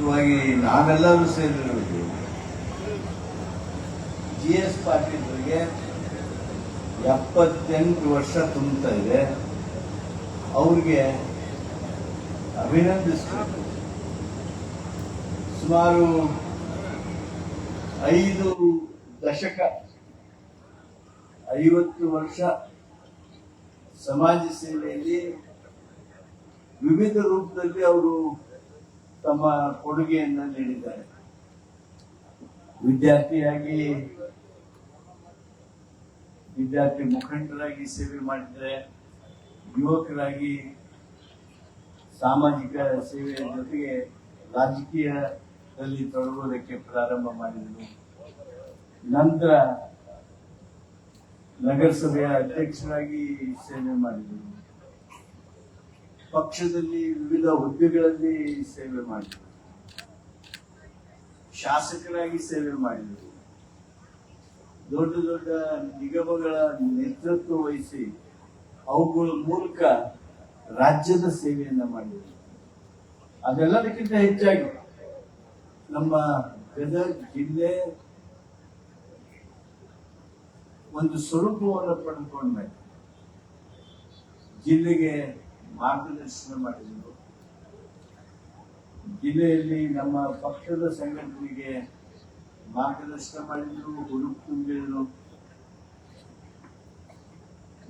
ಮೂಲಭೂತವಾಗಿ ನಾವೆಲ್ಲರೂ ಸೇರಿರುವುದು GS ಪಾಟೀಲ್ರಿಗೆ 78 ವರ್ಷ ತುಂಬುತ್ತಾ ಇದೆ. ಅವ್ರಿಗೆ ಅಭಿನಂದಿಸಬೇಕು. ಸುಮಾರು 5 ದಶಕ 50 ವರ್ಷ ಸಮಾಜ ಸೇವೆಯಲ್ಲಿ ವಿವಿಧ ರೂಪದಲ್ಲಿ ಅವರು ತಮ್ಮ ಕೊಡುಗೆಯನ್ನು ನೀಡಿದ್ದಾರೆ. ವಿದ್ಯಾರ್ಥಿ ಮುಖಂಡರಾಗಿ ಸೇವೆ ಮಾಡಿದ್ದಾರೆ. ಯುವಕರಾಗಿ ಸಾಮಾಜಿಕ ಸೇವೆಯ ಜೊತೆಗೆ ರಾಜಕೀಯದಲ್ಲಿ ತೊಡಗುವುದಕ್ಕೆ ಪ್ರಾರಂಭ ಮಾಡಿದರು. ನಂತರ ನಗರಸಭೆಯ ಅಧ್ಯಕ್ಷರಾಗಿ ಸೇವೆ ಮಾಡಿದರು. ಪಕ್ಷದಲ್ಲಿ ವಿವಿಧ ಹುದ್ದೆಗಳಲ್ಲಿ ಸೇವೆ ಮಾಡಿದರು. ಶಾಸಕರಾಗಿ ಸೇವೆ ಮಾಡಿದರು. ದೊಡ್ಡ ದೊಡ್ಡ ನಿಗಮಗಳ ನೇತೃತ್ವ ವಹಿಸಿ ಅವುಗಳ ಮೂಲಕ ರಾಜ್ಯದ ಸೇವೆಯನ್ನ ಮಾಡಿದರು. ಅದೆಲ್ಲದಕ್ಕಿಂತ ಹೆಚ್ಚಾಗಿ ನಮ್ಮ ಗದಗ ಜಿಲ್ಲೆ ಒಂದು ಸ್ವರೂಪವನ್ನು ಪಡೆದುಕೊಂಡ ಜಿಲ್ಲೆಗೆ ಮಾರ್ಗದರ್ಶನ ಮಾಡಿದರು. ಜಿಲ್ಲೆಯಲ್ಲಿ ನಮ್ಮ ಪಕ್ಷದ ಸಂಘಟನೆಗೆ ಮಾರ್ಗದರ್ಶನ ಮಾಡಿದರು, ಹುರುಪು ತುಂಬಿದರು.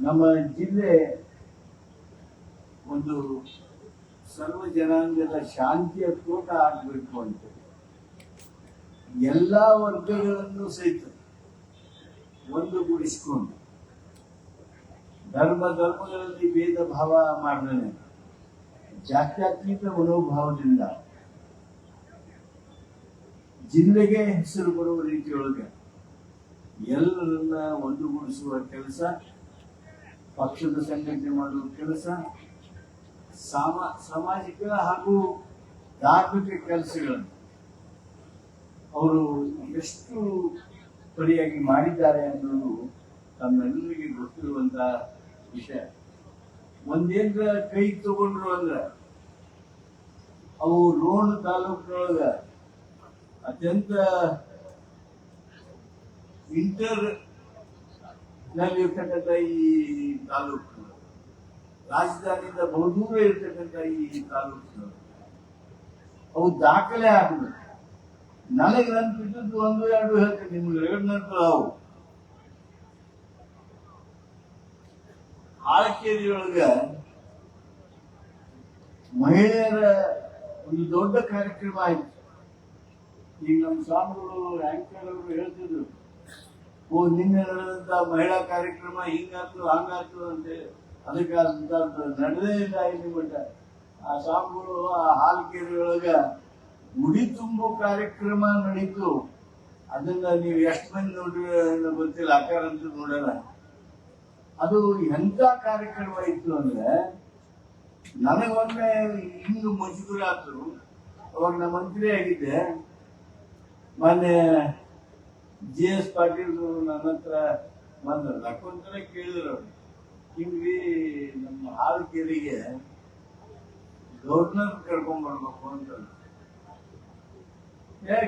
ನಮ್ಮ ಜಿಲ್ಲೆ ಒಂದು ಸರ್ವ ಜನಾಂಗದ ಶಾಂತಿಯ ತೋಟ ಆಗಬೇಕು ಅಂತ ಎಲ್ಲಾ ವರ್ಗಗಳನ್ನು ಸಹಿತ ಒಂದುಗೂಡಿಸಿಕೊಂಡು ಧರ್ಮಗಳಲ್ಲಿ ಭೇದ ಭಾವ ಮಾಡದೇನೆ ಜಾತ್ಯತೀತ ಮನೋಭಾವದಿಂದ ಜಿಲ್ಲೆಗೆ ಹೆಸರು ಬರುವ ರೀತಿಯೊಳಗೆ ಎಲ್ಲರನ್ನ ಒಂದುಗೂಡಿಸುವ ಕೆಲಸ, ಪಕ್ಷದ ಸಂಘಟನೆ ಮಾಡುವ ಕೆಲಸ, ಸಾಮಾಜಿಕ ಹಾಗೂ ಧಾರ್ಮಿಕ ಕೆಲಸಗಳನ್ನು ಅವರು ಎಷ್ಟು ಪರಿಯಾಗಿ ಮಾಡಿದ್ದಾರೆ ಅನ್ನೋದು ತಮ್ಮೆಲ್ಲರಿಗೆ ಗೊತ್ತಿರುವಂತಹ ವಿಷಯ. ಒಂದೇನ್ರ ಕೈ ತಗೊಂಡ್ರು ಅಂದ್ರ ಅವು ರೋಣ ತಾಲೂಕಿನೊಳಗ ಅತ್ಯಂತ ಇಂಟರ್ ನಲ್ಲಿ ಇರ್ತಕ್ಕಂಥ ಈ ತಾಲೂಕು, ರಾಜಧಾನಿಯಿಂದ ಬಹುದೂರ ಇರ್ತಕ್ಕಂಥ ಈ ತಾಲೂಕು ಅವು ದಾಖಲೆ ಆಗಬೇಕು. ನನಗೆ ನೆನಪಿದ್ದು 1-2 ಹೇಳ್ತೇನೆ, ನಿಮ್ಗೆ 2 ನೆನಪು. ಅವು ಆಳ್ಕೇರಿಯೊಳಗ ಮಹಿಳೆಯರ ಒಂದು ದೊಡ್ಡ ಕಾರ್ಯಕ್ರಮ ಆಯ್ತು. ಈಗ ನಮ್ಮ ಸ್ವಾಮಿಗಳು ಆಂಕರ್ ಅವರು ಹೇಳ್ತಿದ್ರು, ನಿನ್ನೆ ನಡೆದಂತ ಮಹಿಳಾ ಕಾರ್ಯಕ್ರಮ ಹಿಂಗಾತು ಹಂಗಾತು ಅಂತ. ಅದಕ್ಕೆ ನಡೆದೇ ಇಲ್ಲ ಇಲ್ಲಿ ಮಟ್ಟ. ಆ ಸ್ವಾಮಿಗಳು ಆ ಹಾಲ್ಕೇರಿಯೊಳಗ ಗುಡಿ ತುಂಬೋ ಕಾರ್ಯಕ್ರಮ ನಡೀತು. ಅದನ್ನ ನೀವು ಎಷ್ಟು ಮಂದಿ ನೋಡ್ರಿ ಗೊತ್ತಿಲ್ಲ, ಆಕಾರ ಅಂತ ನೋಡಲ್ಲ. ಅದು ಎಂತ ಕಾರ್ಯಕ್ರಮ ಇತ್ತು ಅಂದ್ರೆ ನನಗೊಮ್ಮೆ ಹಿಂಗ್ ಮುಜುಗರಾತು. ಅವಾಗ ನಾ ಮಂತ್ರಿ ಆಗಿದ್ದೆ. ಮೊನ್ನೆ GS ಪಾಟೀಲ್ ನನ್ನ ಹತ್ರ ಬಂದ್ರು. ನಕ್ಕೊಂತರ ಕೇಳಿದ್ರು ಅವ್ರು, ಹಿಂಗ್ರಿ ನಮ್ಮ ಹಾಲ್ಕೇರಿಗೆ ಗವರ್ನರ್ ಕರ್ಕೊಂಡ್ ಬರ್ಬೇಕು ಅಂತ.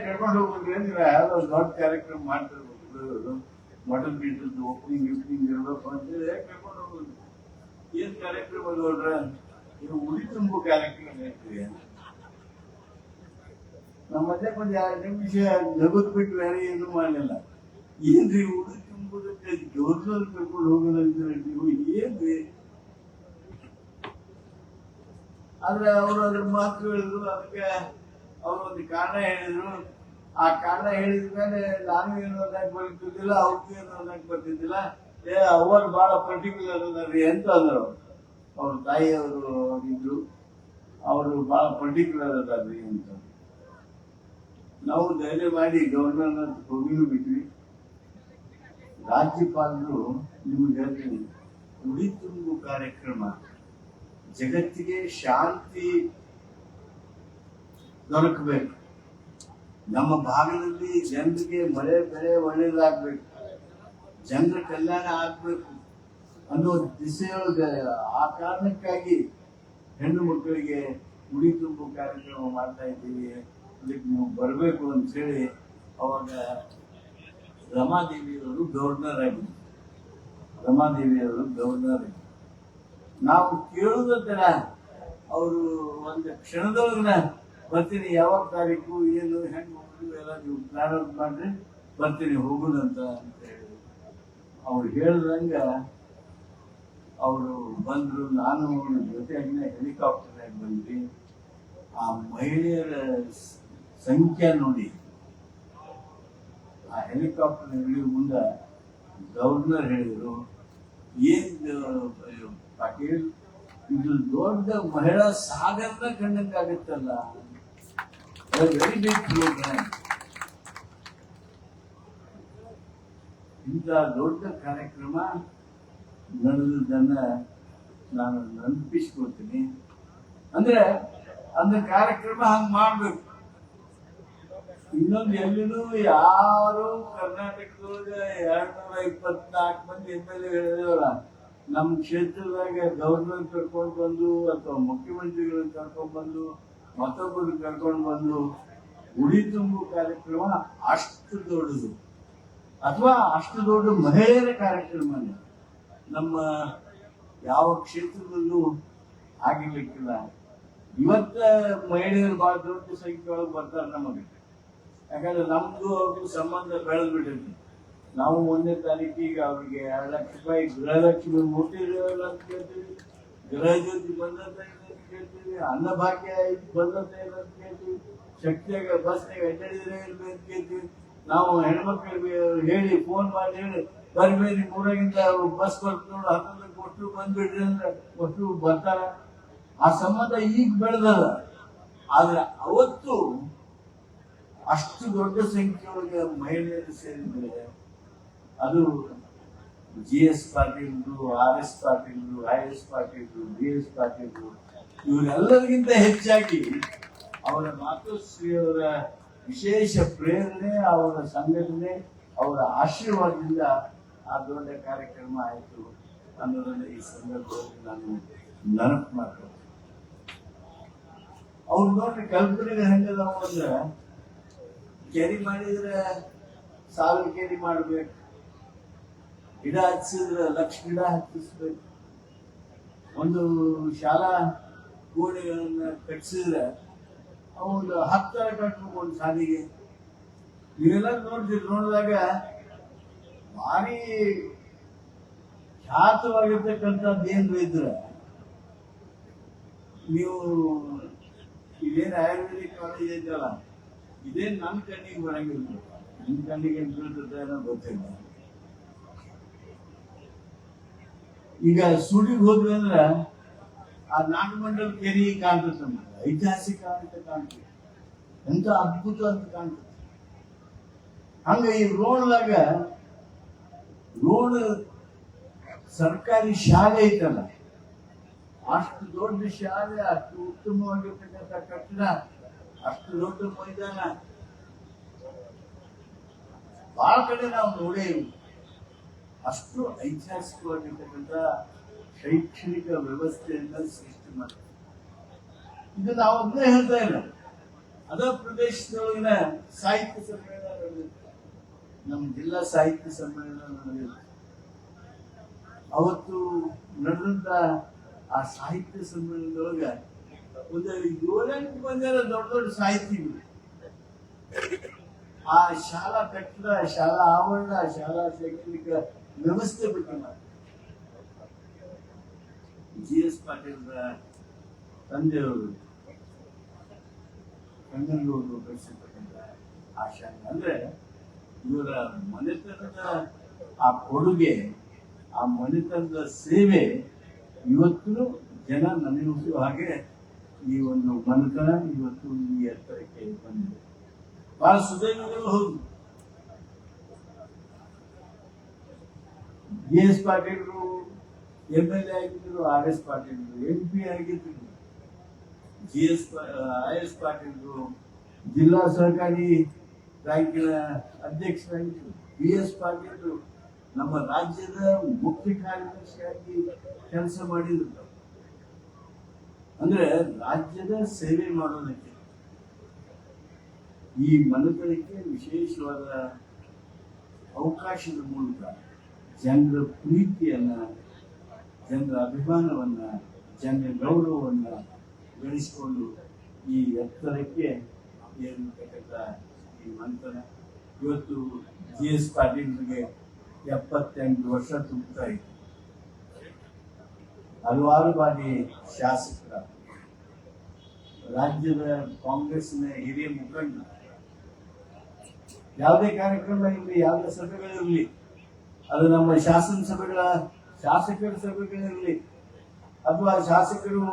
ಕರ್ಕೊಂಡು ಹೋಗ್ಬೇಕ್ರಿ ಅಂದ್ರೆ ಯಾವ್ದೋ ದೊಡ್ಡ ಕಾರ್ಯಕ್ರಮ ಮಾಡ್ತಿರ್ಬೇಕು, ಮಟನ್ ಗಿಟ್ಟದ್ದು ಓಪನಿಂಗ್ ಇರ್ಬೇಕು ಅಂತೇಳಿ ಕರ್ಕೊಂಡು ಹೋಗ್ಬೇಕು. ಏನ್ ಕಾರ್ಯಕ್ರಮ ನೋಡ್ರ, ಇದು ಉಡಿ ತುಂಬು ಕಾರ್ಯಕ್ರಮ ಐತ್ರಿ. ನಮ್ಮ ಮಧ್ಯೆ ಒಂದು 2 ನಿಮಿಷ ನಗದ್ ಬಿಟ್ಟು ಬೇರೆ ಏನು ಮಾಡಲಿಲ್ಲ. ಏನ್ರಿ ಉಡಿ ತುಂಬುದಕ್ಕೆ ಗವರ್ನರ್ ಕರ್ಕೊಂಡು ಹೋಗೋದಂತ ನೀವು ಏನ್ರಿ? ಆದ್ರೆ ಅವರು ಅದ್ರ ಮಾತು ಹೇಳಿದ್ರು. ಅದಕ್ಕೆ ಅವರು ಒಂದು ಕಾರಣ ಹೇಳಿದ್ರು. ಆ ಕಾರಣ ಹೇಳಿದ ಮೇಲೆ ನಾನು ಏನು ಅನ್ನಕ್ ಬರ್ತಿದ್ದಿಲ್ಲ, ಅವ್ರಿಗೂ ಏನು ಅನ್ನಕ್ ಬರ್ತಿದ್ದಿಲ್ಲ. ಅವರು ಬಹಳ ಪರ್ಟಿಕ್ಯುಲರ್ ಅದಾರ್ರಿ ಅಂತ ಅಂದ್ರು. ಅವ್ರ ತಾಯಿಯವರು ಇದ್ರು, ಅವರು ಬಹಳ ಪರ್ಟಿಕ್ಯುಲರ್ ಅದಾರ್ರಿ ಅಂತ. ನಾವು ಧೈರ್ಯ ಮಾಡಿ ಗವರ್ನರ್ ಹೋಗಿನೂ ಬಿಟ್ವಿ. ರಾಜ್ಯಪಾಲರು ನಿಮ್ಗೆ ಹೇಳ್ತೀನಿ, ಉಡಿ ತುಂಬು ಕಾರ್ಯಕ್ರಮ ಜಗತ್ತಿಗೆ ಶಾಂತಿ ದೊರಕಬೇಕು. ನಮ್ಮ ಭಾಗದಲ್ಲಿ ಜನರಿಗೆ ಮಳೆ ಬೆಳೆ ಒಳ್ಳೇದಾಗ್ಬೇಕು, ಜನರ ಕಲ್ಯಾಣ ಆಗ್ಬೇಕು ಅನ್ನೋ ದಿಸೆಯೊಳಗೆ ಆ ಕಾರಣಕ್ಕಾಗಿ ಹೆಣ್ಣು ಮಕ್ಕಳಿಗೆ ಉಡಿ ತುಂಬು ಕಾರ್ಯಕ್ರಮ ಮಾಡ್ತಾ ಇದ್ದೀವಿ. ಅದಕ್ಕೆ ನೀವು ಬರಬೇಕು ಅಂತೇಳಿ ಅವಾಗ ರಮಾದೇವಿಯವರು ಗವರ್ನರ್ ಆಗಿದ್ರು. ರಮಾದೇವಿಯವರು ಗವರ್ನರ್ ಆಗಿದ್ರು. ನಾವು ಕೇಳುವುದರ ಅವರು ಒಂದು ಕ್ಷಣದೊಳಗೆ ಬರ್ತೀನಿ, ಯಾವಾಗ ತಾರೀಕು ಏನು ಹೆಂಗೆ ಹೋಗುದು ಎಲ್ಲ ನೀವು ಪ್ರಾರಂಭ ಮಾಡ್ರಿ, ಬರ್ತೀನಿ ಹೋಗುದಂತ ಅಂತ ಹೇಳಿ ಅವ್ರು ಹೇಳ್ದಂಗ ಅವರು ಬಂದ್ರು. ನಾನು ಅವ್ರ ಜೊತೆಯಾಗಿನ ಹೆಲಿಕಾಪ್ಟರ್ನಾಗ ಬಂದ್ವಿ. ಆ ಮಹಿಳೆಯರ ಸಂಖ್ಯೆ ನೋಡಿ, ಆ ಹೆಲಿಕಾಪ್ಟರ್ ಇಳಿಯುವ ಮುಂದೆ ಗವರ್ನರ್ ಹೇಳಿದರು, ಏನ್ ಪಾಟೀಲ್ ಇದು ದೊಡ್ಡ ಮಹಿಳಾ ಸಾಗರನ ಕಂಡಂಗಾಗತ್ತಲ್ಲ, ವೆರಿ ಬಿಗ್ ಪ್ರೋಗ್ರಾಮ್. ಇಂಥ ದೊಡ್ಡ ಕಾರ್ಯಕ್ರಮ ನಡೆದದನ್ನ ನಾನು ನೆನಪಿಸ್ಕೊಳ್ತೀನಿ. ಅಂದ್ರೆ ಅಂದ ಕಾರ್ಯಕ್ರಮ ಹಂಗ ಮಾಡ್ಬೇಕು. ಇನ್ನೊಂದು ಎಲ್ಲಿನೂ ಯಾರು ಕರ್ನಾಟಕದೊಳಗ 224 ಮಂದಿ MLA ಹೇಳಿದವಲ್ಲ, ನಮ್ಮ ಕ್ಷೇತ್ರದಾಗ ಗವರ್ನರ್ ಕರ್ಕೊಂಡು ಬಂದು ಅಥವಾ ಮುಖ್ಯಮಂತ್ರಿಗಳನ್ನ ಕರ್ಕೊಂಡು ಬಂದು ಮತ್ತೊಬ್ಬರು ಕರ್ಕೊಂಡು ಬಂದು ಉಡಿ ತುಂಬು ಕಾರ್ಯಕ್ರಮ ಅಷ್ಟು ದೊಡ್ಡದು, ಅಥವಾ ಅಷ್ಟು ದೊಡ್ಡ ಮಹಿಳೆಯರ ಕಾರ್ಯಕ್ರಮನೇ ನಮ್ಮ ಯಾವ ಕ್ಷೇತ್ರದಲ್ಲೂ ಆಗಿರ್ಲಿಕ್ಕಿಲ್ಲ. ಇವತ್ತ ಮಹಿಳೆಯರು ಬಹಳ ದೊಡ್ಡ ಸಂಖ್ಯೆ ಒಳಗೆ ಬರ್ತಾರೆ ನಮಗೆ. ಯಾಕಂದ್ರೆ ನಮ್ದು ಅವ್ರಿಗೂ ಸಂಬಂಧ ಬೆಳೆದು ಬಿಟ್ಟಿದ್ವಿ. ನಾವು 1ನೇ ತಾರೀಕಿಗೆ ಅವ್ರಿಗೆ 2 ಲಕ್ಷ ರೂಪಾಯಿ ಗೃಹಲಕ್ಷ್ಮಿ ಮುಟ್ಟಿರಲ್ಲ ಅಂತ ಕೇಳ್ತೀವಿ, ಗೃಹ ಜ್ಯೋತಿ ಬಂದಂತ ಅಂತ ಕೇಳ್ತೀವಿ, ಅನ್ನಭಾಗ್ಯ ಬಂದಂತ ಅಂತ ಕೇಳ್ತೀವಿ, ಶಕ್ತಿಯಾಗ ಬಸ್ನಾಗ ಅಡ್ಡಾಡಿದ್ರೆ ಅಂತ ಕೇಳ್ತೀವಿ. ನಾವು ಹೆಣ್ಮಕ್ಳಿಗೆ ಹೇಳಿ ಫೋನ್ ಮಾಡಿ ಹೇಳಿ ಬರ್ಬೇಡಿ, ಊರಾಗಿಂದ ಬಸ್ ಬರ್ತು ನೋಡು 11 ಕೊಟ್ಟು ಬಂದ್ಬಿಡ್ರಿ ಅಂದ್ರೆ ಕೊಟ್ಟು ಬರ್ತಾರ. ಆ ಸಂಬಂಧ ಈಗ ಬೆಳೆದದ. ಆದ್ರೆ ಅವತ್ತು ಅಷ್ಟು ದೊಡ್ಡ ಸಂಖ್ಯೆಯೊಳಗೆ ಮಹಿಳೆಯರು ಸೇರಿದ್ರೆ ಅದು GS ಪಾಟೀಲ್ರು, RS ಪಾಟೀಲ್ರು, IS ಪಾಟೀಲ್ರು, BS ಪಾಟೀಲ್ರು ಇವರೆಲ್ಲರಿಗಿಂತ ಹೆಚ್ಚಾಗಿ ಅವರ ಮಾತುಶ್ರೀಯವರ ವಿಶೇಷ ಪ್ರೇರಣೆ, ಅವರ ಸಂಘಟನೆ, ಅವರ ಆಶೀರ್ವಾದದಿಂದ ಆ ದೊಡ್ಡ ಕಾರ್ಯಕ್ರಮ ಆಯಿತು ಅನ್ನೋದನ್ನ ಈ ಸಂದರ್ಭದಲ್ಲಿ ನಾನು ನೆನಪು ಮಾಡ್ತೇನೆ. ಅವ್ರು ನೋಡ್ರಿ ಕಲ್ಪನೆಗೆ ಹೆಂಗದಾವ ಅಂದ್ರೆ, ಕೆರಿ ಮಾಡಿದ್ರೆ 1000 ಕೆರಿ ಮಾಡ್ಬೇಕು, ಗಿಡ ಹಚ್ಚಿದ್ರೆ 1 ಲಕ್ಷ ಗಿಡ ಹಚ್ಚಿಸ್ಬೇಕು, ಒಂದು ಶಾಲಾ ಗೋಡೆಗಳನ್ನ ಕಟ್ಸಿದ್ರೆ ಒಂದು 10 ಕಟ್ಬೇಕು ಒಂದು ಶಾಲೆಗೆ. ನೀವೆಲ್ಲ ನೋಡಿದಾಗ ಭಾರಿ ಖ್ಯಾತವಾಗಿರ್ತಕ್ಕಂಥದ್ದು ಏನ್ರ ಇದ್ರೆ ನೀವು ಇದೇನು ಆಯುರ್ವೇದಿಕ್ ಕಾಲೇಜ್ ಐತಲ್ಲ, ಇದೇನು ನನ್ನ ಕಣ್ಣಿಗೆ ಬರಂಗಿಲ್ಲ, ನಿಮ್ಮ ಕಣ್ಣಿಗೆ ಬೀಳ್ತದೆ ಅನ್ನೋ ಗೊತ್ತಿಲ್ಲ. ಈಗ ಸುಡಿಗೆ ಹೋದ್ವಿ ಅಂದ್ರೆ ಆ ನಾಗಮಂಡಲ ಕೆರೆ ಕಾಣ್ತದೆ, ಐತಿಹಾಸಿಕ ಅಂತ ಕಾಣ್ತದೆ, ಎಂತ ಅದ್ಭುತ ಅಂತ ಕಾಣ್ತದೆ. ಹಂಗ ಈ ರೋಡ್ದಾಗ ರೋಡ್ ಸರ್ಕಾರಿ ಶಾಲೆ ಐತಲ್ಲ, ಅಷ್ಟು ದೊಡ್ಡ ಶಾಲೆ, ಅಷ್ಟು ಉತ್ತಮವಾಗಿರ್ತಕ್ಕಂಥ ಕಟ್ಟಡ, ಅಷ್ಟು ದೊಡ್ಡ ಮೈದಾನ ಬಹಳ ಕಡೆ ನಾವು ನೋಡೇವಿ. ಅಷ್ಟು ಐತಿಹಾಸಿಕವಾಗಿರ್ತಕ್ಕಂಥ ಶೈಕ್ಷಣಿಕ ವ್ಯವಸ್ಥೆಯನ್ನ ಸೃಷ್ಟಿ ಮಾಡ್ತಾರೆ. ಇದು ನಾವು ಒಬ್ಬನೇ ಹೇಳ್ತಾ ಇಲ್ಲ, ಅದ ಪ್ರದೇಶದೊಳಗಿನ ಸಾಹಿತ್ಯ ಸಮ್ಮೇಳನ ನಡೆದಿತ್ತು, ನಮ್ಮ ಜಿಲ್ಲಾ ಸಾಹಿತ್ಯ ಸಮ್ಮೇಳನ ನಡೆದಿತ್ತು. ಅವತ್ತು ನಡೆದಂತ ಆ ಸಾಹಿತ್ಯ ಸಮ್ಮೇಳನದೊಳಗ ಒಂದು 7-8 ಮಂದಿ ದೊಡ್ಡ ದೊಡ್ಡ ಸಾಹಿತಿಗಳು ಆ ಶಾಲಾ ಕಟ್ಟಡ, ಶಾಲಾ ಆವರಣ, ಶಾಲಾ ಶೈಕ್ಷಣಿಕ ವ್ಯವಸ್ಥೆ ಬಗ್ಗೆ GS ಪಾಟೀಲ್ರ ತಂದೆಯವರು ಕಣ್ಣೂರು ಬೆಳೆಸಿರ್ತಕ್ಕಂಥ ಆ ಶಾಲೆ ಅಂದ್ರೆ ಇವರ ಮನೆತನದ ಆ ಕೊಡುಗೆ, ಆ ಮನೆತನದ ಸೇವೆ ಇವತ್ತು ಜನ ನೆನೆಯುವ ಹಾಗೆ ಈ ಒಂದು ಮನೆತನ ಇವತ್ತು ಈ ಎತ್ತರಕ್ಕೆ ಬಂದಿದೆ. ಬಹಳ ಸುದೈವಗಳು ಹೌದು. GS ಪಾಟೀಲ್ರು MLA ಆಗಿದ್ರು, RS ಪಾಟೀಲ್ರು MP ಆಗಿದ್ರು, IS ಪಾಟೀಲ್ರು ಜಿಲ್ಲಾ ಸಹಕಾರಿ ಬ್ಯಾಂಕಿನ ಅಧ್ಯಕ್ಷರಾಗಿದ್ರು, BS ಪಾಟೀಲ್ರು ನಮ್ಮ ರಾಜ್ಯದ ಮುಖ್ಯ ಕಾರ್ಯದರ್ಶಿಯಾಗಿ ಕೆಲಸ ಮಾಡಿದ್ರು. ಅಂದ್ರೆ ರಾಜ್ಯದ ಸೇವೆ ಮಾಡೋದಕ್ಕೆ ಈ ಮನತನಕ್ಕೆ ವಿಶೇಷವಾದ ಅವಕಾಶದ ಮೂಲಕ ಜನರ ಪ್ರೀತಿಯನ್ನ, ಜನರ ಅಭಿಮಾನವನ್ನ, ಜನರ ಗೌರವವನ್ನ ಗಳಿಸಿಕೊಂಡು ಈ ಎತ್ತರಕ್ಕೆ ಏರಿರ್ತಕ್ಕಂಥ ಈ ಮಂಥನ ಇವತ್ತು GS ಪಾಟೀಲ್ರಿಗೆ 78 ವರ್ಷ ತುಂಬುತ್ತಾ ಇತ್ತು. ಹಲವಾರು ಬಾರಿ ಶಾಸಕರ, ರಾಜ್ಯದ ಕಾಂಗ್ರೆಸ್ನ ಹಿರಿಯ ಮುಖಂಡ, ಯಾವುದೇ ಕಾರ್ಯಕ್ರಮ ಇರಲಿ, ಯಾವುದೇ ಸಭೆಗಳಿರಲಿ, ಅದು ನಮ್ಮ ಶಾಸಕರ ಸಭೆಗಳಿರಲಿ ಅಥವಾ ಶಾಸಕರು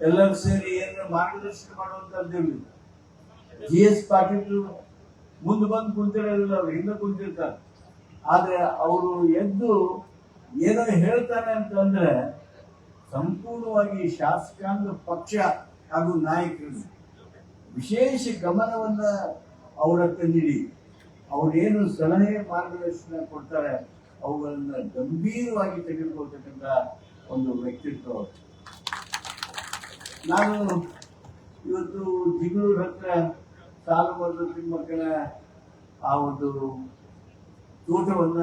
ಎಲ್ಲರೂ ಸೇರಿ ಏನಾರ ಮಾರ್ಗದರ್ಶನ ಮಾಡುವಂತದ್ದಿರಲಿ, GS ಪಾಟೀಲ್ ಮುಂದೆ ಬಂದು ಕುಂತಿರೋದಿಲ್ಲ, ಅವ್ರು ಹಿಂದೆ ಕುಂತಿರ್ತಾರೆ. ಆದ್ರೆ ಅವರು ಎದ್ದು ಏನೋ ಹೇಳ್ತಾರೆ ಅಂತಂದ್ರೆ ಸಂಪೂರ್ಣವಾಗಿ ಶಾಸಕಾಂಗ ಪಕ್ಷ ಹಾಗೂ ನಾಯಕರು ವಿಶೇಷ ಗಮನವನ್ನ ಅವರತ್ತ ನೀಡಿ ಅವ್ರೇನು ಸಲಹೆ ಮಾರ್ಗದರ್ಶನ ಕೊಡ್ತಾರೆ ಅವುಗಳನ್ನ ಗಂಭೀರವಾಗಿ ತೆಗೆದುಕೊಳ್ತಕ್ಕಂಥ ಒಂದು ವ್ಯಕ್ತಿತ್ವ. ನಾನು ಇವತ್ತು ಜಿಗಳೂರು ಹತ್ರ ಸಾಲುಮರದ ತಿಮ್ಮಕ್ಕನ ಆ ಒಂದು ತೋಟವನ್ನ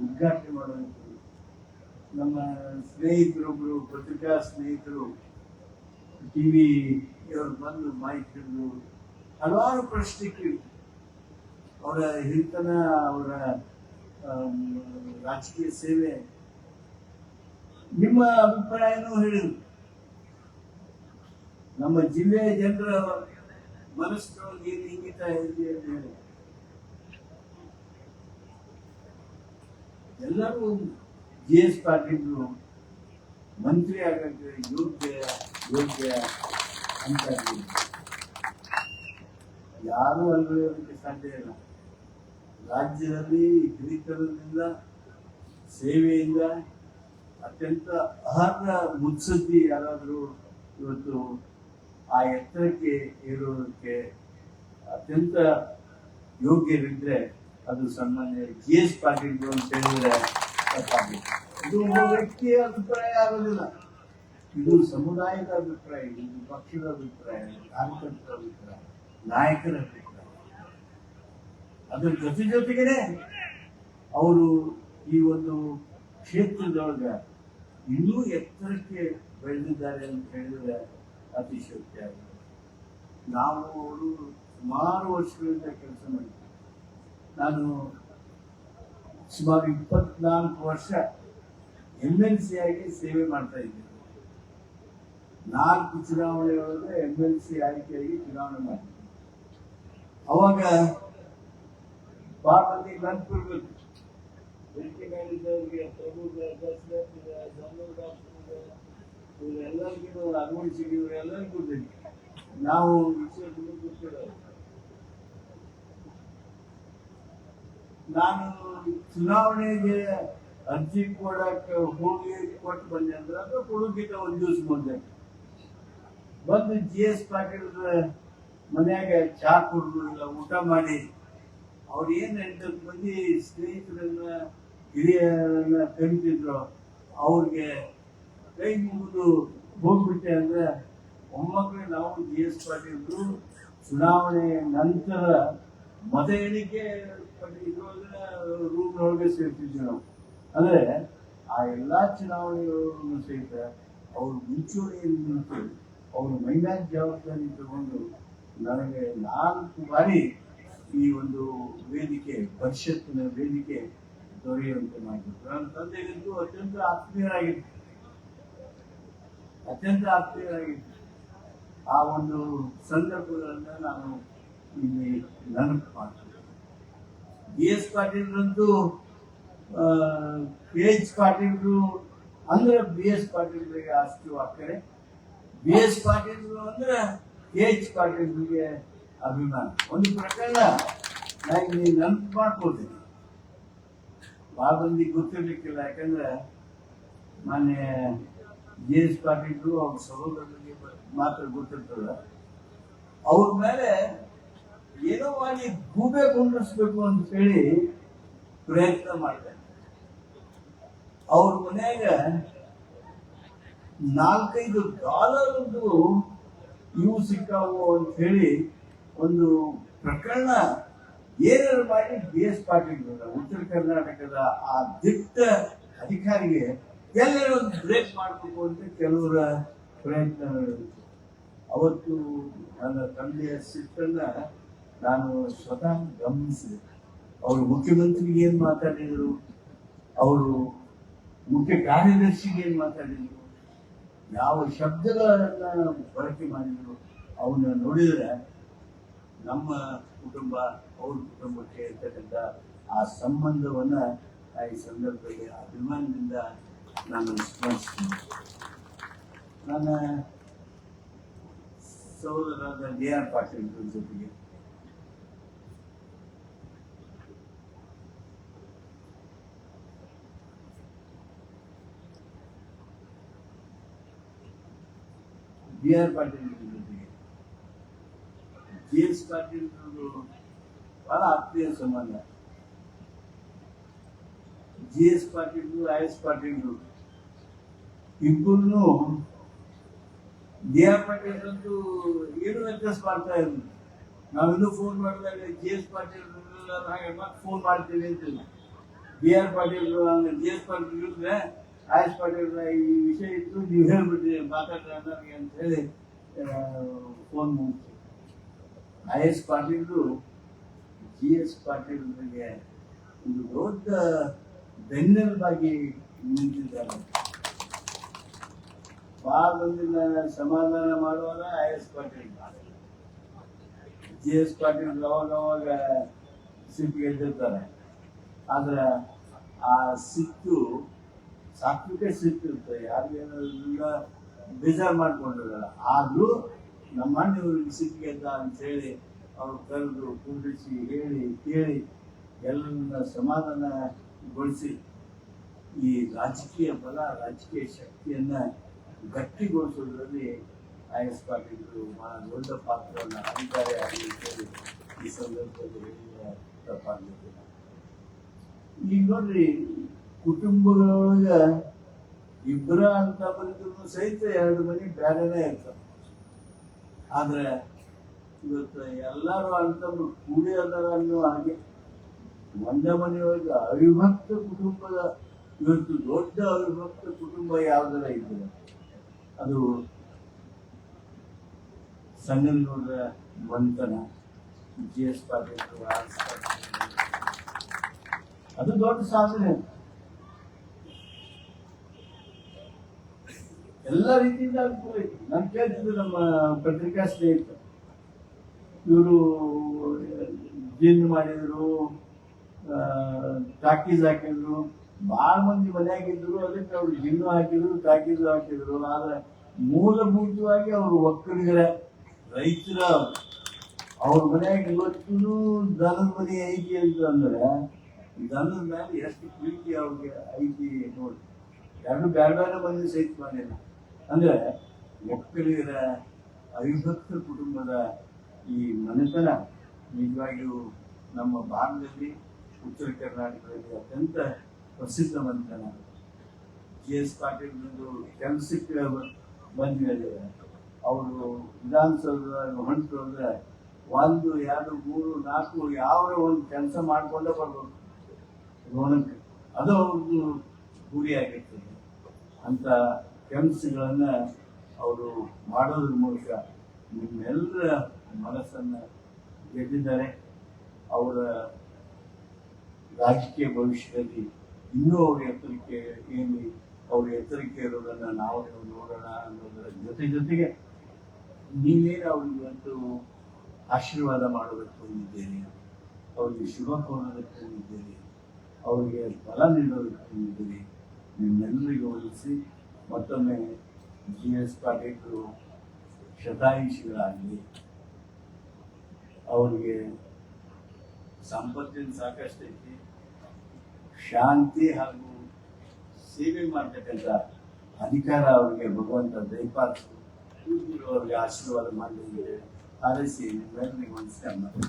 ಉದ್ಘಾಟನೆ ಮಾಡೋದು, ನಮ್ಮ ಸ್ನೇಹಿತರೊಬ್ರು, ಪತ್ರಿಕಾ ಸ್ನೇಹಿತರು TV ಅವರು ಬಂದು ಮಾಹಿತಿ ಹಿಡಿದು ಹಲವಾರು ಪ್ರಶ್ನೆ ಕೇಳಿ ಅವರ ಹಿರಿತನ, ಅವರ ರಾಜಕೀಯ ಸೇವೆ, ನಿಮ್ಮ ಅಭಿಪ್ರಾಯನೂ ಹೇಳಿದ್ರು. ನಮ್ಮ ಜಿಲ್ಲೆಯ ಜನರ ಮನಸ್ಸಿನೊಳಗೆ ಏನು ಇಂಗಿತ ಇದೆ ಅಂತ ಹೇಳಿ ಎಲ್ಲರೂ GS ಪಾಟೀಲ್ ಮಂತ್ರಿ ಆಗಕ್ಕೆ ಯೋಗ್ಯ ಅಂತ ಯಾರು ಅಲ್ಲಿರೋದಕ್ಕೆ ಸಾಧ್ಯ ಇಲ್ಲ. ರಾಜ್ಯದಲ್ಲಿ ಹಿರಿತನದಿಂದ, ಸೇವೆಯಿಂದ ಅತ್ಯಂತ ಅರ್ಹ ಮುತ್ಸದ್ದಿ ಯಾರಾದರೂ ಇವತ್ತು ಆ ಎತ್ತರಕ್ಕೆ ಏರೋದಕ್ಕೆ ಅತ್ಯಂತ ಯೋಗ್ಯರಿದ್ರೆ ಅದು ಸನ್ಮಾನ್ಯ GS ಪಾಟೀಲ್ ಅಂತ ಹೇಳಿದ್ರೆ ತಪ್ಪಾಗಿದೆ. ಇದು ಒಬ್ಬ ವ್ಯಕ್ತಿಯ ಅಭಿಪ್ರಾಯ ಆಗೋದಿಲ್ಲ, ಇದು ಸಮುದಾಯದ ಅಭಿಪ್ರಾಯ, ಇದು ಪಕ್ಷದ ಅಭಿಪ್ರಾಯ, ಕಾರ್ಯಕರ್ತರ ಅಭಿಪ್ರಾಯ, ನಾಯಕರ ಅಭಿಪ್ರಾಯ. ಅದ್ರ ಜೊತೆಗೇನೆ ಅವರು ಈ ಒಂದು ಕ್ಷೇತ್ರದೊಳಗ ಇನ್ನೂ ಎತ್ತರಕ್ಕೆ ಬೆಳೆದಿದ್ದಾರೆ ಅಂತ ಹೇಳಿದ್ರೆ ಅತಿಶಯೋಕ್ತಿ ಆಗಿದೆ. ನಾವು ಅವರು ಸುಮಾರು ವರ್ಷಗಳಿಂದ ಕೆಲಸ ಮಾಡಿದ್ವಿ. ನಾನು ಸುಮಾರು 24 ವರ್ಷ MLC ಆಗಿ ಸೇವೆ ಮಾಡ್ತಾ ಇದ್ದೇನೆ. 4 ಚುನಾವಣೆಯೊಳಗೆ MLC ಆಯ್ಕೆಯಾಗಿ ಚುನಾವಣೆ ಮಾಡಿದ್ದೆ. ಅವಾಗ ಮಂದಿ ನೆನಪಿರ್ಬೇಕು, ಬೆಳಕಿನಲ್ಲಿದ್ದವ್ರಿಗೆ, ಇವರೆಲ್ಲರಿಗೂ ಅನುಭವಿಸಿಗೆ ಇವರೆಲ್ಲರಿಗೂ ನಾವು ಗೊತ್ತಿರೋದು. ನಾನು ಚುನಾವಣೆಗೆ ಅರ್ಜಿ ಕೊಡಕ್ಕೆ ಹೋಗಿ ಕೊಟ್ಟು ಬಂದೆ ಅಂದ್ರೆ ಅದು ಕೊಡೋಕ್ಕಿಂತ ಒಂದು ದಿವಸ ಮುಂದೆ ಬಂದು GS ಪಾಟೀಲ್ ಮನ್ಯಾಗ ಚಾ ಕುಡಿದು ಇಲ್ಲ ಊಟ ಮಾಡಿ ಅವ್ರು ಏನ್ 8 ಮಂದಿ ಸ್ನೇಹಿತರನ್ನ, ಹಿರಿಯರನ್ನ ಕರೀತಿದ್ರು, ಅವ್ರಿಗೆ ಕೈ ಮುಗಿದು ಹೋಗ್ಬಿಟ್ಟೆ ಅಂದ್ರೆ ಒಮ್ಮಕ್ಕಳು ನಾವು GS ಪಾಟೀಲ್ ಚುನಾವಣೆ ನಂತರ ಮತ ಎಣಿಕೆ ರೂಮ್ನೊಳಗೆ ಸೇರ್ತಿದ್ವಿ ನಾವು. ಅಂದ್ರೆ ಆ ಎಲ್ಲಾ ಚುನಾವಣೆಗಳನ್ನು ಸಹಿತ ಅವ್ರು ಮುಂಚೂಣಿಯಲ್ಲಿ ನಿಂತು ಅವರು ಮೈದಾನ ಜವಾಬ್ದಾರಿ ತಗೊಂಡು ನನಗೆ 4 ಬಾರಿ ಈ ಒಂದು ವೇದಿಕೆ, ಪರಿಷತ್ತಿನ ವೇದಿಕೆ ದೊರೆಯುವಂತೆ ಮಾಡಿದ್ರು. ನನ್ನ ತಂದೆಗಂತೂ ಅತ್ಯಂತ ಆತ್ಮೀಯರಾಗಿತ್ತು. ಆ ಒಂದು ಸಂದರ್ಭಗಳನ್ನ ನಾನು ಇಲ್ಲಿ ನೆನಪು ಮಾಡ್ತೀನಿ. GS ಪಾಟೀಲ್ರಂತೂ PH ಪಾಟೀಲ್ರು ಅಂದ್ರೆ BS ಪಾಟೀಲ್ರಿಗೆ ಅಷ್ಟು ಅಕ್ಕರೆ, BS ಪಾಟೀಲ್ರು ಅಂದ್ರೆ PH ಪಾಟೀಲ್ರಿಗೆ ಅಭಿಮಾನ. ಒಂದು ಪ್ರಕರಣ ನಾನು ನೆನಪು ಮಾಡ್ಕೊಳ್ತೀನಿ, ಬಹಳ ಮಂದಿ ಗೊತ್ತಿರ್ಲಿಕ್ಕಿಲ್ಲ. ಯಾಕಂದ್ರೆ ಮಾನ್ಯ GS ಪಾಟೀಲ್ರು ಅವ್ರ ಸಹೋದರರಿಗೆ ಮಾತ್ರ ಗೊತ್ತಿರ್ತದ. ಅವ್ರ ಮೇಲೆ ಏನೋ ಮಾಡಿ ಗೂಬೆ ಕುಂಡಿಸ್ಬೇಕು ಅಂತ ಹೇಳಿ ಪ್ರಯತ್ನ ಮಾಡ್ತಾರೆ. ಅವ್ರ ಮನ್ಯಾಗ $4-5 ಇವು ಸಿಕ್ಕಾವು ಅಂತ ಹೇಳಿ ಒಂದು ಪ್ರಕರಣ ಏನಾದ್ರು ಮಾಡಿ BS ಪಾಟೀಲ್ ಉತ್ತರ ಕರ್ನಾಟಕದ ಆ ದಿಟ್ಟ ಅಧಿಕಾರಿಗೆ ಎಲ್ಲರೂ ಒಂದು ಬ್ರೇಕ್ ಮಾಡಬೇಕು ಅಂತ ಕೆಲವರ ಪ್ರಯತ್ನ ನಡೆಯಿತು. ಅವತ್ತು ನನ್ನ ತಂದೆಯ ಸಿಟ್ಟನ್ನ ನಾನು ಸ್ವತಃ ಗಮನಿಸಿದೆ. ಅವರು ಮುಖ್ಯಮಂತ್ರಿಗೆ ಏನ್ ಮಾತಾಡಿದರು, ಅವರು ಮುಖ್ಯ ಕಾರ್ಯದರ್ಶಿಗೆ ಏನ್ ಮಾತಾಡಿದರು, ಯಾವ ಶಬ್ದಗಳನ್ನ ಬಳಕೆ ಮಾಡಿದ್ರು, ಅವನ್ನ ನೋಡಿದ್ರೆ ನಮ್ಮ ಕುಟುಂಬ ಅವ್ರ ಕುಟುಂಬಕ್ಕೆ ಇರ್ತಕ್ಕಂಥ ಆ ಸಂಬಂಧವನ್ನ ಈ ಸಂದರ್ಭದಲ್ಲಿ ಅಭಿಮಾನದಿಂದ ನಾನು ಸ್ಮರಿಸ್ತೀನಿ. ನನ್ನ ಸಹೋದರರಾದ JR ಪಾಟೀಲ್ ಜೊತೆಗೆ ಪಾಟೀಲ್ ಜೊತೆಗೆ GS ಪಾಟೀಲ್ ಬಹಳ ಆತ್ಮೀಯ ಸಂಬಂಧ. GS ಪಾಟೀಲ್ IS ಪಾಟೀಲ್ ಇಬ್ಬರು JR ಪಾಟೀಲ್ ಅಂತೂ ಏನು ವ್ಯತ್ಯಾಸ ಮಾಡ್ತಾ ಇದ್ರು. ನಾವಿನ್ನೂ ಫೋನ್ ಮಾಡಿದಾಗ GS ಪಾಟೀಲ್ ಹಾಗೆ ಮತ್ತೆ ಫೋನ್ ಮಾಡ್ತೀವಿ ಅಂತಿಲ್ಲ. JR ಪಾಟೀಲ್ GS ಪಾಟೀಲ್ ಇದ್ರೆ IS ಪಾಟೀಲ್ ಈ ವಿಷಯ ಇತ್ತು, ನೀವು ಹೇಳ್ಬಿಟ್ರಿ ಮಾತಾಡ್ರಿ ನನಗೆ ಅಂತ ಹೇಳಿ ಫೋನ್ ಮುಗಿಸಿ. IS ಪಾಟೀಲ್ GS ಪಾಟೀಲ್ಗೆ ಒಂದು ದೊಡ್ಡ ಬೆನ್ನೆಲುಬಾಗಿ ನಿಂತಿದ್ದಾರೆ. ಬಹಳ ಮಂದಿನ ಸಮಾಧಾನ ಮಾಡುವಾಗ IS ಪಾಟೀಲ್, GS ಪಾಟೀಲ್ ಅವಾಗ ಸಿಟ್ಟು ಗೆದ್ದಿರ್ತಾರೆ. ಆದ್ರೆ ಆ ಸಿಟ್ಟು ಸಾತ್ವಿಕ ಸಿಟ್ಟು ಇರ್ತದೆ, ಯಾರಿಗೇನೋ ಬೇಜಾರು ಮಾಡ್ಕೊಂಡಿರಲ್ಲ. ಆದ್ರೂ ನಮ್ಮ ಅಣ್ಣವ್ರಿಗೆ ಸಿಟ್ಟು ಗೆದ್ದ ಅಂತ ಹೇಳಿ ಅವ್ರು ಕರೆದು ಕೂಡಿಸಿ ಹೇಳಿ ಕೇಳಿ ಎಲ್ಲರನ್ನ ಸಮಾಧಾನಗೊಳಿಸಿ ಈ ರಾಜಕೀಯ ಬಲ, ರಾಜಕೀಯ ಶಕ್ತಿಯನ್ನ ಗಟ್ಟಿಗೊಳಿಸೋದ್ರಲ್ಲಿ IS ಪಾಟೀಲ್ ಬಹಳ ದೊಡ್ಡ ಪಾತ್ರವನ್ನು ಆಡಿದ್ದಾರೆ ಹೇಳಿ ಈ ಸಂದರ್ಭದಲ್ಲಿ ಹೇಳಿದ ತಪ್ಪಾಗಲಿಲ್ಲ. ಈಗ ನೋಡ್ರಿ, ಕುಟುಂಬದೊಳಗ ಇಬ್ಬರ ಅಂತ ಬಂದಿದ್ರು ಸಹಿತ ಎರಡು ಮನೆ ಬೇರೆನೇ ಇರ್ತಾರೆ. ಆದ್ರೆ ಇವತ್ತು ಎಲ್ಲರೂ ಅಂತಂದ್ರು ಕೂಡಿ ಅದಾರ ಅನ್ನೋ ಹಾಗೆ ಒಂದೇ ಮನೆಯೊಳಗೆ ಅವಿಭಕ್ತ ಕುಟುಂಬದ ಇವತ್ತು ದೊಡ್ಡ ಅವಿಭಕ್ತ ಕುಟುಂಬ ಯಾವ್ದಾರ ಇದ್ರೆ ಅದು ಸಂಗನಗೌಡರ ಬಂತನ, GS ಪಾಟೀಲ್, ಅದು ದೊಡ್ಡ ಸಾಧನೆ. ಎಲ್ಲ ರೀತಿಯಿಂದ ಅನುಕೂಲ ಐತಿ. ನಾನು ಕೇಳ್ತಿದ್ದು ನಮ್ಮ ಪತ್ರಿಕಾ ಸ್ನೇಹಿತರು, ಇವರು ಜಿನ್ ಮಾಡಿದ್ರು, ಟಾಕೀಸ್ ಹಾಕಿದ್ರು, ಬಹಳ ಮಂದಿ ಮನೆಯಾಗಿದ್ರು. ಅದಕ್ಕೆ ಅವ್ರು ಜಿನ್ನು ಹಾಕಿದ್ರು, ಟಾಕೀಸ್ ಹಾಕಿದ್ರು. ಆದ್ರೆ ಮೂಲಭೂತವಾಗಿ ಅವರು ಒಕ್ಕಲಿಗರ ರೈತರ ಅವ್ರ ಮನೆಯಾಗ ಇವತ್ತು ದನದ ಮನೆ ಐತಿ ಅಂತ ಅಂದ್ರೆ ದನದ ಮೇಲೆ ಎಷ್ಟು ಪ್ರೀತಿ ಅವ್ರಿಗೆ ಐತಿ ನೋಡಿ. ಎರಡು ಬೇರೆ ಬೇರೆ ಮಂದಿ ಸಹಿತ ಮಾಡಿಲ್ಲ. ಅಂದ್ರೆ ಒಕ್ಕಲಿಗರ ಅವಿಭಕ್ತ ಕುಟುಂಬದ ಈ ಮನೆತನ ನಿಜವಾಗಿಯೂ ನಮ್ಮ ಭಾರತದಲ್ಲಿ, ಉತ್ತರ ಕರ್ನಾಟಕದಲ್ಲಿ ಅತ್ಯಂತ ಪ್ರಸಿದ್ಧ ಮನೆತನ. GS ಪಾಟೀಲ್ ಕೆಲಸಕ್ಕೆ ಬಂದ ಮೇಲೆ ಅವರು ವಿಧಾನಸೌಧದಾಗ ಹೊಂಟು ಅಂದ್ರೆ 1, 2, 3, 4 ಯಾವ ಒಂದು ಕೆಲಸ ಮಾಡ್ಕೊಂಡೇ ಬರ್ಬೇಕು ರೋಣಕ್ಕೆ. ಅದು ಅವ್ರದ್ದು ಗುರಿಯಾಗಿರ್ತದೆ. ಅಂತ ಕೆಲಸಗಳನ್ನ ಅವರು ಮಾಡೋದ್ರ ಮೂಲಕ ನಿಮ್ಮೆಲ್ಲರ ಮನಸ್ಸನ್ನ ಗೆದ್ದಿದ್ದಾರೆ. ಅವರ ರಾಜಕೀಯ ಭವಿಷ್ಯದಲ್ಲಿ ಇನ್ನೂ ಅವ್ರ ಎತ್ತರಕ್ಕೆ ಇರೋದನ್ನ ನಾವು ನೋಡೋಣ ಅನ್ನೋದರ ಜೊತೆಗೆ ನೀವೇನು ಅವ್ರಿಗೆ ಇವತ್ತು ಆಶೀರ್ವಾದ ಮಾಡೋದಕ್ಕೆ ಬಂದಿದ್ದೇನೆ, ಅವ್ರಿಗೆ ಶುಭ ಕೋರೋದಕ್ಕೆ ಬಂದಿದ್ದೇನೆ, ಅವರಿಗೆ ಫಲ ನೀಡೋದಕ್ಕೆ ಬಂದಿದ್ದೇನೆ. ನಿಮ್ಮೆಲ್ಲರಿಗೂ ಹೋಲಿಸಿ ಮತ್ತೊಮ್ಮೆ GS ಪಾಟೀಲ್ ಶತಾಯುಷಿಗಳಾಗಲಿ, ಅವ್ರಿಗೆ ಸಂಪತ್ತಿನ ಸಾಕಷ್ಟು ಐತಿ, ಶಾಂತಿ ಹಾಗೂ ಸೇವೆ ಮಾಡ್ತಕ್ಕಂಥ ಅಧಿಕಾರ ಅವರಿಗೆ ಭಗವಂತ ದಯಪಾಲಿಸಿ ಅವ್ರಿಗೆ ಆಶೀರ್ವಾದ ಮಾಡಲಿ ಹಾರೈಸಿ ನಿಮ್ಮೆಲ್ಲರಿಗೂ ನಮಸ್ಕಾರ ಮಾಡಿ.